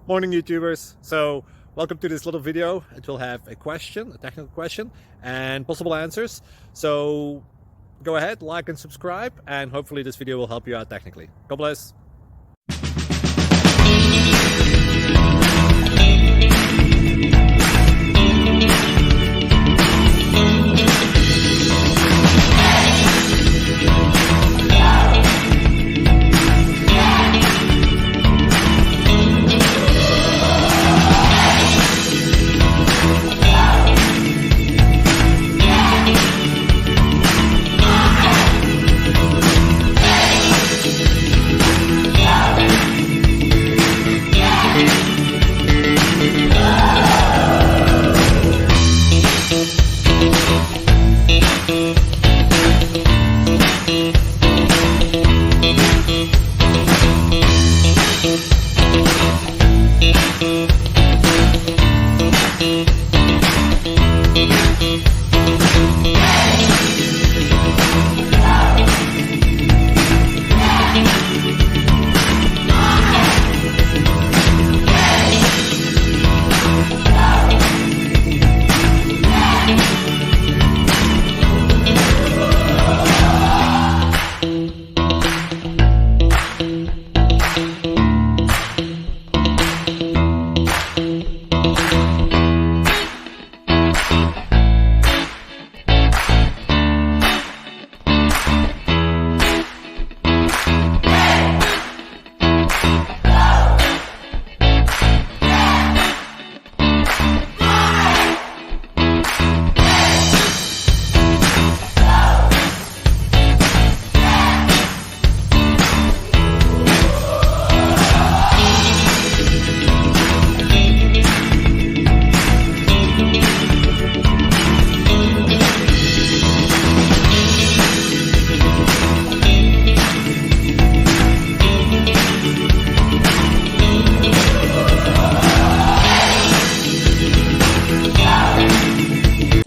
Morning YouTubers. So welcome to this little video. It will have a question, a technical question, and possible answers. So go ahead, like and subscribe, and hopefully this video will help you out technically. God bless.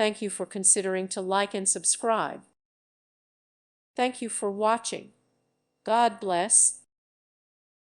Thank you for considering to like and subscribe. Thank you for watching. God bless.